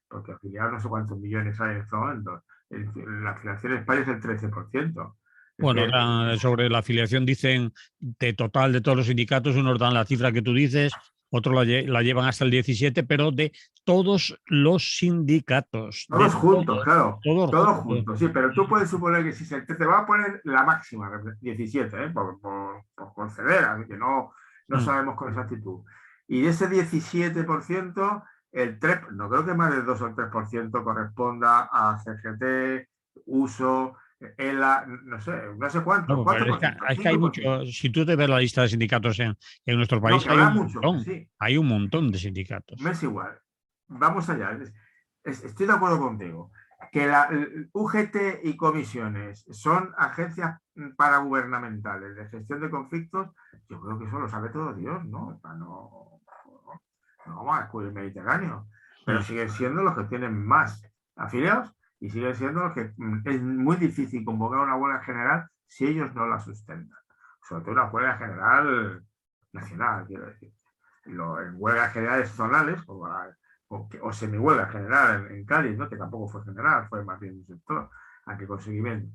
porque afiliados no sé cuántos millones hay en estos momentos. La afiliación en España es el 13%. Es Bueno, decir, sobre la afiliación dicen de total de todos los sindicatos, unos dan la cifra que tú dices, otros la llevan hasta el 17, pero de todos los sindicatos, de todos juntos, todos, claro, todos todos juntos. juntos, sí, pero tú puedes suponer que si te va a poner la máxima, 17, por conceder, así que no Mm. sabemos con exactitud. Y de ese 17%, el 3, no creo que más del 2 o el 3% corresponda a CGT, uso, no sé cuánto, No, pero 4%, es que hay 5%. mucho. Si tú te ves la lista de sindicatos en nuestro No, país, que hay habrá un mucho, que montón. sí. Hay un montón de sindicatos. Me es igual. Vamos allá. Estoy de acuerdo contigo. Que la UGT y comisiones son agencias paragubernamentales de gestión de conflictos, yo creo que eso lo sabe todo Dios, ¿no? O sea, no vamos a descubrir el Mediterráneo. Pero siguen siendo los que tienen más afiliados y siguen siendo los que es muy difícil convocar una huelga general si ellos no la sustentan. Sobre todo una huelga general nacional, quiero decir. En huelgas generales zonales o semi-huelga general en Cádiz, ¿no? Que tampoco fue general, fue más bien un sector al que conseguí bien.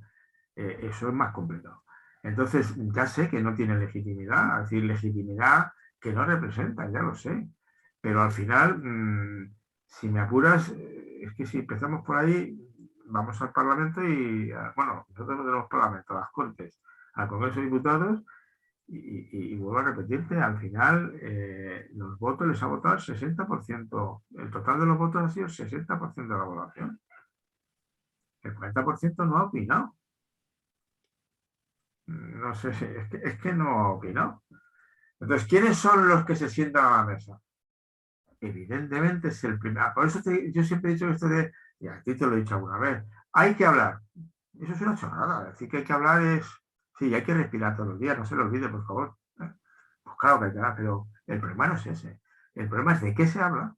Eso es más complicado. Entonces, ya sé que no tiene legitimidad, es decir, legitimidad que no representan, ya lo sé. Pero al final, si me apuras, es que si empezamos por ahí, vamos al Parlamento y, bueno, nosotros no tenemos Parlamento, a las Cortes, al Congreso de Diputados, y vuelvo a repetirte, al final los votos les ha votado el 60%. El total de los votos ha sido el 60% de la votación. El 40% no ha opinado. No sé, es que no ha opinado. Entonces, ¿quiénes son los que se sientan a la mesa? Evidentemente es el primer. Por eso yo siempre he dicho esto de, y a ti te lo he dicho alguna vez, hay que hablar. Eso es una chorrada. Decir que hay que hablar es, sí, hay que respirar todos los días, no se lo olvide, por favor. Pues claro que hay que hablar, pero el problema no es ese. El problema es de qué se habla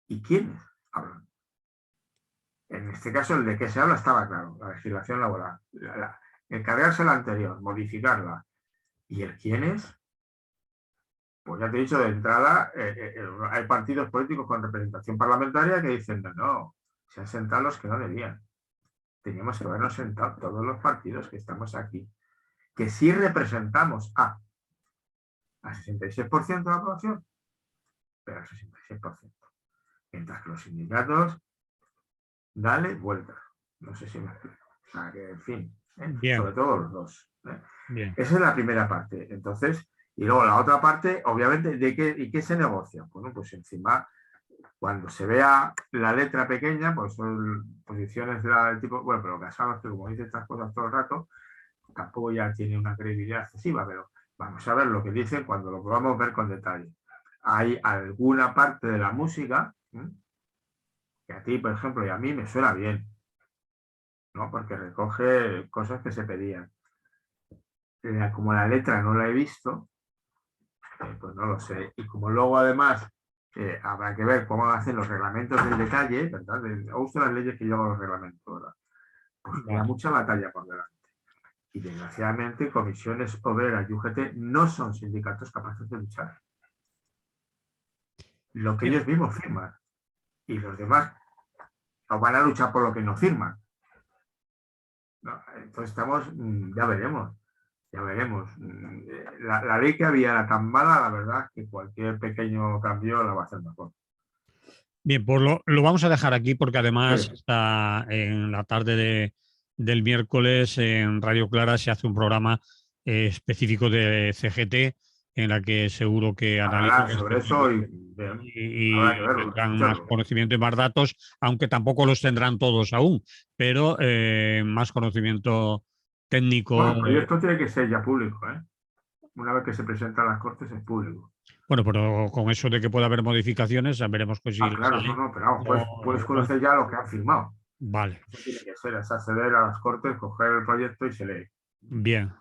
y quiénes hablan. En este caso, el de qué se habla estaba claro, la legislación laboral. Encargarse la anterior, modificarla. Y el quiénes, pues ya te he dicho de entrada, hay partidos políticos con representación parlamentaria que dicen, no, se han sentado los que no debían. Teníamos que habernos sentado todos los partidos que estamos aquí, que sí representamos a 66% de la población, pero al 66%. Mientras que los sindicatos, dale vuelta. No sé si me explico. O sea, que, en fin, sobre todo los dos. Bien. Esa es la primera parte. Entonces, y luego la otra parte, obviamente, ¿y qué se negocia? Bueno, pues encima, cuando se vea la letra pequeña, pues son posiciones del tipo, bueno, pero Casado, que como dice estas cosas todo el rato, tampoco ya tiene una credibilidad excesiva, pero vamos a ver lo que dicen cuando lo podamos ver con detalle. Hay alguna parte de la música que a ti, por ejemplo, y a mí me suena bien, ¿no? Porque recoge cosas que se pedían. Como la letra no la he visto, pues no lo sé. Y como luego además habrá que ver cómo hacen los reglamentos del detalle, ¿verdad? Me gustan las leyes que llevan los reglamentos, ¿verdad? Pues queda mucha batalla por delante. Y desgraciadamente comisiones obreras y UGT no son sindicatos capaces de luchar. Lo que ellos mismos firman. Y los demás no van a luchar por lo que no firman. No, entonces estamos, ya veremos. Ya veremos. La ley que había era tan mala, la verdad, que cualquier pequeño cambio la va a hacer mejor. Bien, pues lo vamos a dejar aquí porque además está en la tarde del miércoles en Radio Clara se hace un programa específico de CGT en la que seguro que analizan sobre eso y tendrán más conocimiento y más datos, aunque tampoco los tendrán todos aún, pero más conocimiento técnico. Bueno, el proyecto tiene que ser ya público, ¿eh? Una vez que se presenta a las Cortes es público. Bueno, pero con eso de que pueda haber modificaciones, veremos pues si claro, sale, pero vamos, puedes conocer ya lo que han firmado. Vale. Eso tiene que ser, es acceder a las Cortes, coger el proyecto y se lee. Bien.